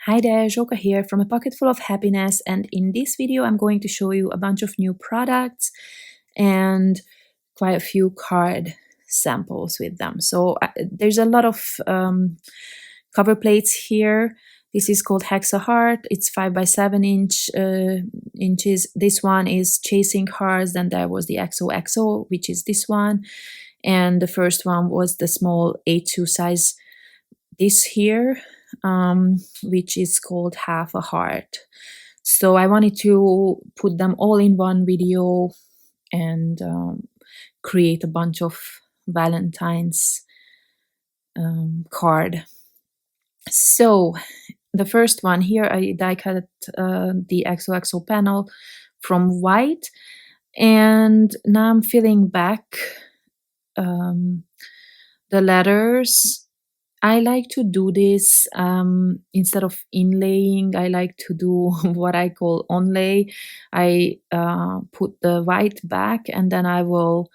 Hi there, Joka here from A Pocket Full of Happiness, and in this video I'm going to show you a bunch of new products and quite a few card samples with them. So there's a lot of cover plates here. This is called Hexa Heart. It's 5x7 inches. This one is Chasing Hearts. Then there was the XOXO, which is this one, and the first one was the small A2 size. This here, which is called Half a Heart. So I wanted to put them all in one video and create a bunch of Valentine's card. So the first one here, I die cut the XOXO panel from white, and now I'm filling back the letters. I like to do this instead of inlaying. I like to do what I call onlay. I put the white back, and then I will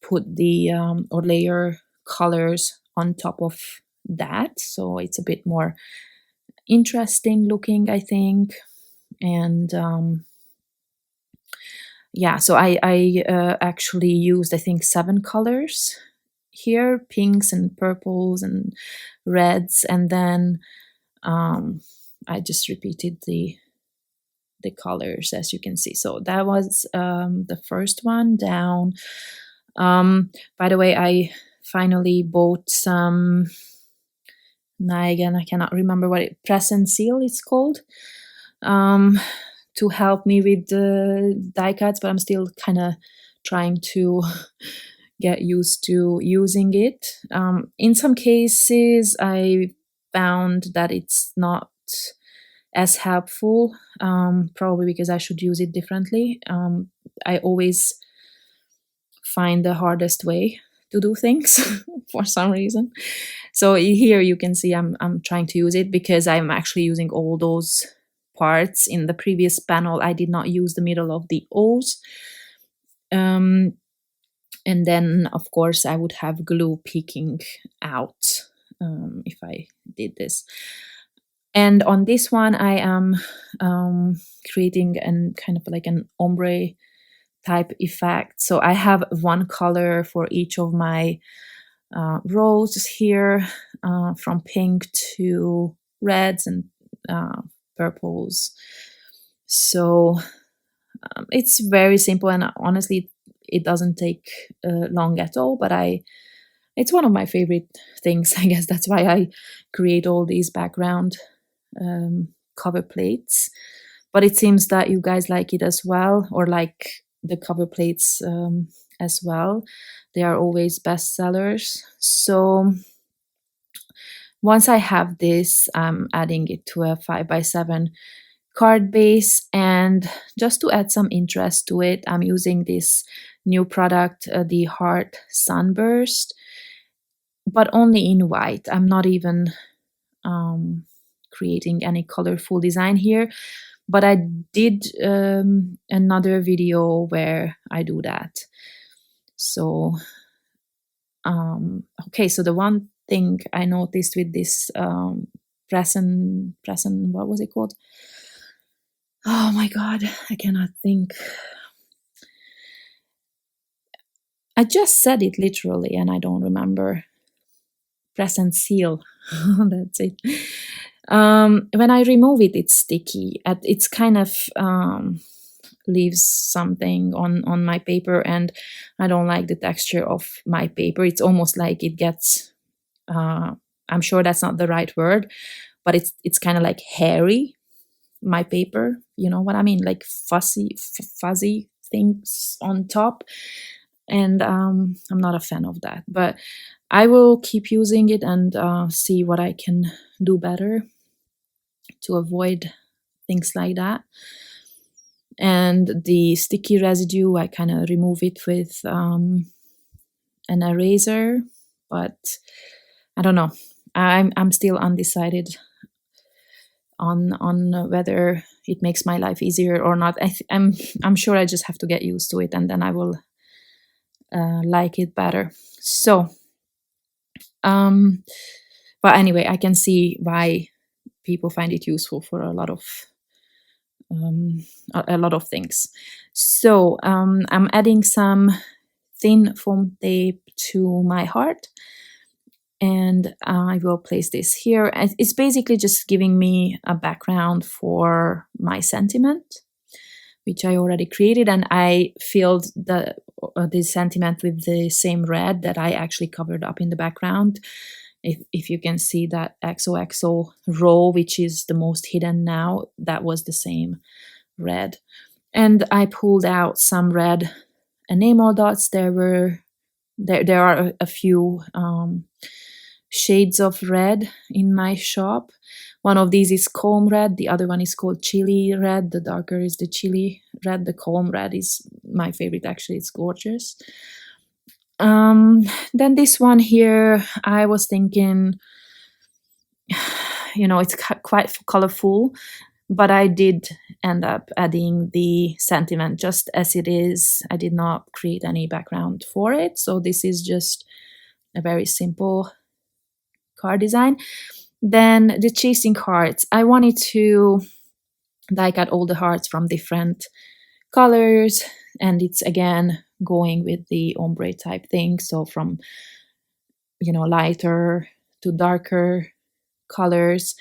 put the or layer colors on top of that, so it's a bit more interesting looking, I think. And yeah, so I actually used, I think, 7 colors here, pinks and purples and reds, and then I just repeated the colors, as you can see. So that was the first one down. By the way, I finally bought some, now again I cannot remember what press and seal it's called, to help me with the die cuts, but I'm still kind of trying to get used to using it. In some cases I found that it's not as helpful, probably because I should use it differently. I always find the hardest way to do things for some reason. So here you can see I'm trying to use it because I'm actually using all those parts. In the previous panel I did not use the middle of the O's. And then, of course, I would have glue peeking out if I did this. And on this one, I am creating an kind of like an ombre type effect. So I have one color for each of my rows here, from pink to reds and purples. So it's very simple, and honestly, it doesn't take long at all, but it's one of my favorite things. I guess that's why I create all these background cover plates. But it seems that you guys like it as well, or like the cover plates as well. They are always best sellers. So once I have this, I'm adding it to a 5x7 card base, and just to add some interest to it, I'm using this new product, the Heart Sunburst, but only in white. I'm not even creating any colorful design here, but I did another video where I do that. So okay, so the one thing I noticed with this present, what was it called? Oh my god, I cannot think. I just said it literally and I don't remember. Press and seal. That's it. When I remove it, it's sticky. It's kind of leaves something on my paper, and I don't like the texture of my paper. It's almost like it gets, I'm sure that's not the right word, but it's kind of like hairy, my paper. You know what I mean? Like fuzzy things on top. And I'm not a fan of that, but I will keep using it and see what I can do better to avoid things like that. And the sticky residue, I kind of remove it with an eraser, but I don't know. I'm still undecided on whether it makes my life easier or not. I'm sure I just have to get used to it, and then I will like it better. So but anyway, I can see why people find it useful for um, a lot of things. So I'm adding some thin foam tape to my heart, and I will place this here. And it's basically just giving me a background for my sentiment, which I already created, and I filled the sentiment with the same red that I actually covered up in the background. If you can see that XOXO row, which is the most hidden now, that was the same red. And I pulled out some red enamel dots. There are a few shades of red in my shop. One of these is calm red, the other one is called chili red. The darker is the chili red. The calm red is my favorite, actually. It's gorgeous. Then this one here, I was thinking, it's quite colorful, but I did end up adding the sentiment just as it is. I did not create any background for it, so this is just a very simple card design. Then the chasing hearts, I wanted to die cut all the hearts from different colors, and it's again going with the ombre type thing, so from lighter to darker colors.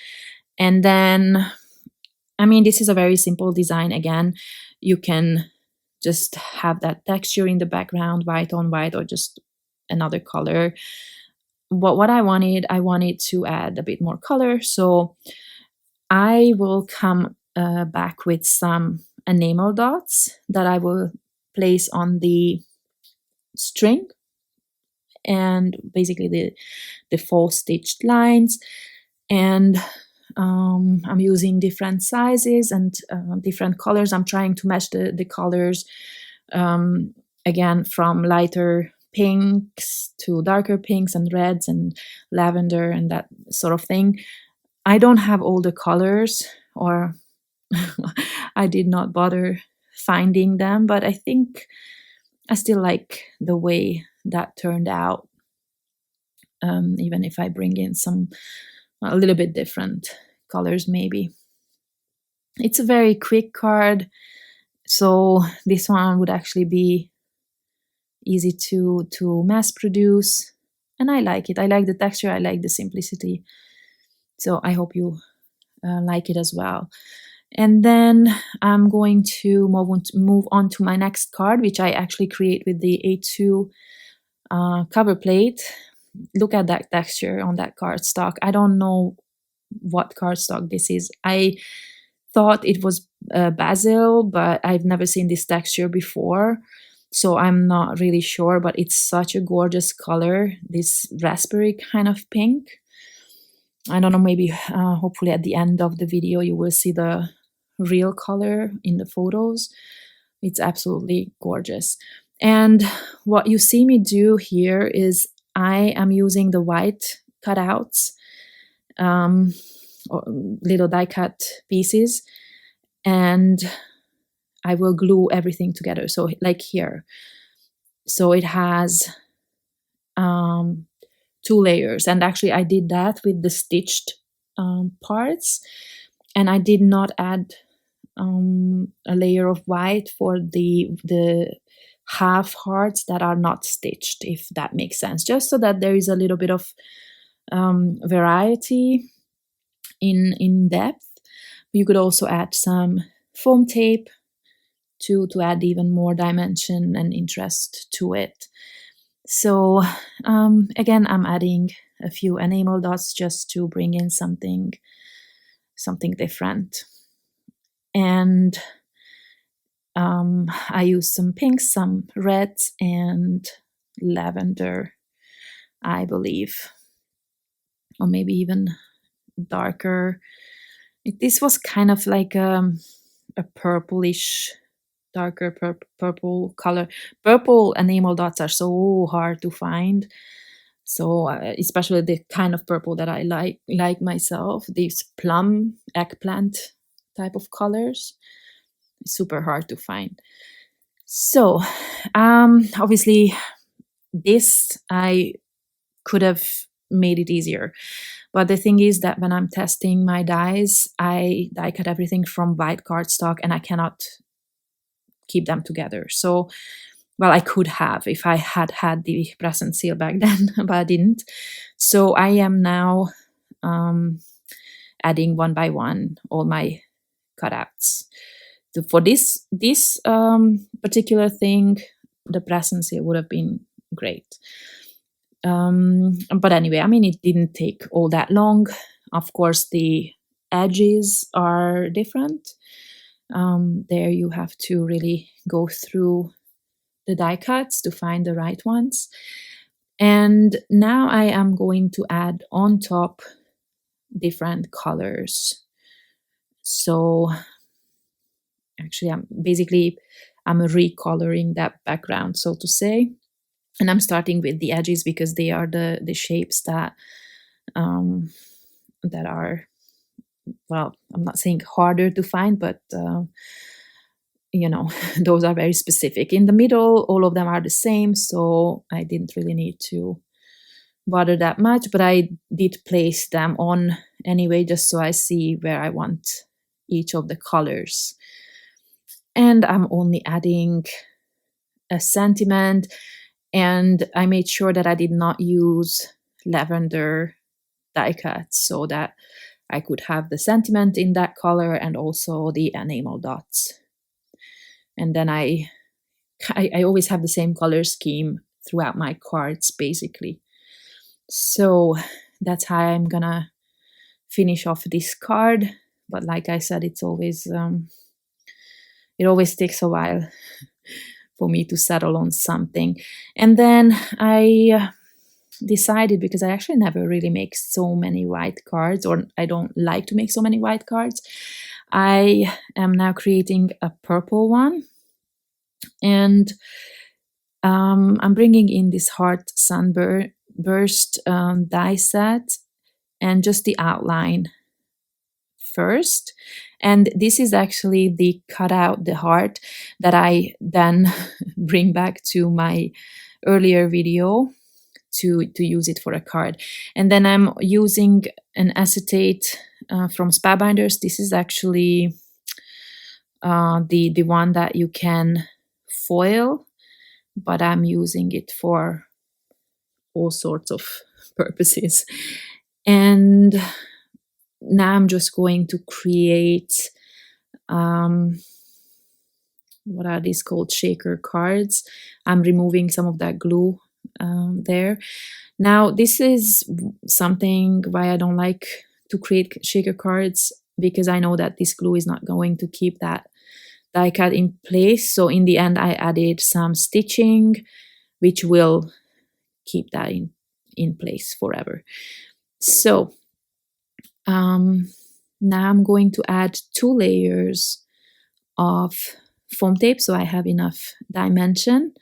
And then, I mean, this is a very simple design. Again, you can just have that texture in the background, white on white, or just another color. What I wanted to add a bit more color, so I will come back with some enamel dots that I will place on the string, and basically the false stitched lines. And I'm using different sizes and different colors. I'm trying to match the colors, again, from lighter pinks to darker pinks and reds and lavender and that sort of thing. I don't have all the colors, or I did not bother finding them, but I think I still like the way that turned out, even if I bring in a little bit different colors maybe. It's a very quick card, so this one would actually be easy to mass produce, and I like it. I like the texture, I like the simplicity, so I hope you like it as well. And then I'm going to move on to my next card, which I actually create with the A2 cover plate. Look at that texture on that cardstock. I don't know what cardstock this is. I thought it was basil, but I've never seen this texture before, so I'm not really sure, but it's such a gorgeous color, this raspberry kind of pink. I don't know, maybe hopefully at the end of the video you will see the real color in the photos. It's absolutely gorgeous. And what you see me do here is I am using the white cutouts, or little die cut pieces, and I will glue everything together. So like here, so it has 2 layers, and actually I did that with the stitched parts, and I did not add a layer of white for the half hearts that are not stitched, if that makes sense, just so that there is a little bit of variety in depth. You could also add some foam tape to add even more dimension and interest to it. So again, I'm adding a few enamel dots just to bring in something different. And I use some pinks, some reds, and lavender, I believe, or maybe even darker. This was kind of like a purplish, darker purple color. Purple enamel dots are so hard to find, so especially the kind of purple that I like myself, these plum, eggplant type of colors, super hard to find. So obviously this I could have made it easier. But the thing is that when I'm testing my dyes, I die cut everything from white cardstock, and I cannot keep them together. So, well, I could have if I had had the press and seal back then, but I didn't. So I am now adding one by one all my cutouts. So for this particular thing, the press and seal would have been great. But anyway, I mean, it didn't take all that long. Of course, the edges are different. There you have to really go through the die cuts to find the right ones. And now I am going to add on top different colors. So actually, I'm recoloring that background, so to say. And I'm starting with the edges because they are the shapes that that are, well, I'm not saying harder to find, but those are very specific. In the middle, all of them are the same, so I didn't really need to bother that much, but I did place them on anyway, just so I see where I want each of the colors. And I'm only adding a sentiment, and I made sure that I did not use lavender die cuts so that I could have the sentiment in that color and also the enamel dots. And then I always have the same color scheme throughout my cards, basically. So that's how I'm gonna finish off this card. But like I said, it always takes a while for me to settle on something. And then I decided, because I actually never really make so many white cards, or I don't like to make so many white cards, I am now creating a purple one. And I'm bringing in this Heart Sunburst die set and just the outline first. And this is actually the cutout, the heart, that I then bring back to my earlier video to use it for a card. And then I'm using an acetate from Spellbinders. This is actually the one that you can foil, but I'm using it for all sorts of purposes. And now I'm just going to create what are these called, shaker cards. I'm removing some of that glue there. Now this is something why I don't like to create shaker cards, because I know that this glue is not going to keep that die cut in place. So in the end I added some stitching which will keep that in place forever. So now I'm going to add 2 layers of foam tape so I have enough dimension.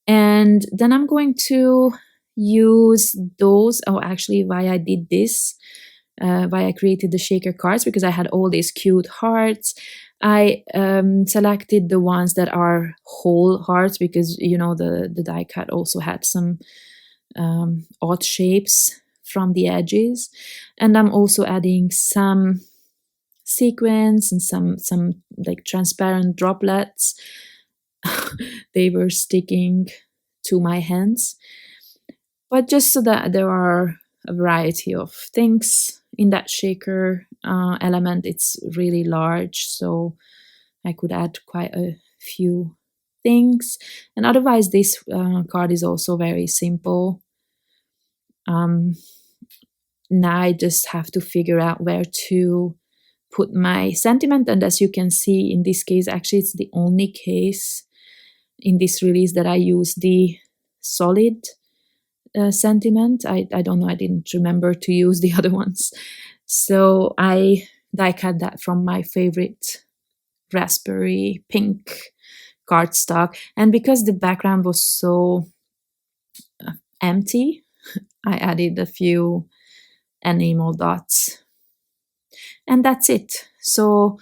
And then I'm going to use those, actually why I did this, why I created the shaker cards, because I had all these cute hearts. I selected the ones that are whole hearts because, the die cut also had some odd shapes from the edges. And I'm also adding some sequins and some like transparent droplets. They were sticking to my hands. But just so that there are a variety of things in that shaker element. It's really large, so I could add quite a few things. And otherwise, this card is also very simple. Now I just have to figure out where to put my sentiment. And as you can see, in this case, actually, it's the only case in this release that I use the solid sentiment. I don't know, I didn't remember to use the other ones. So I die cut that from my favorite raspberry pink cardstock. And because the background was so empty, I added a few enamel dots. And that's it. So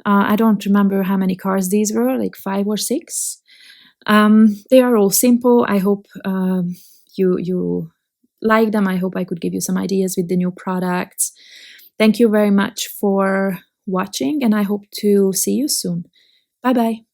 I don't remember how many cards these were, like 5 or 6. They are all simple. I hope you like them. I hope I could give you some ideas with the new products. Thank you very much for watching, and I hope to see you soon. Bye bye.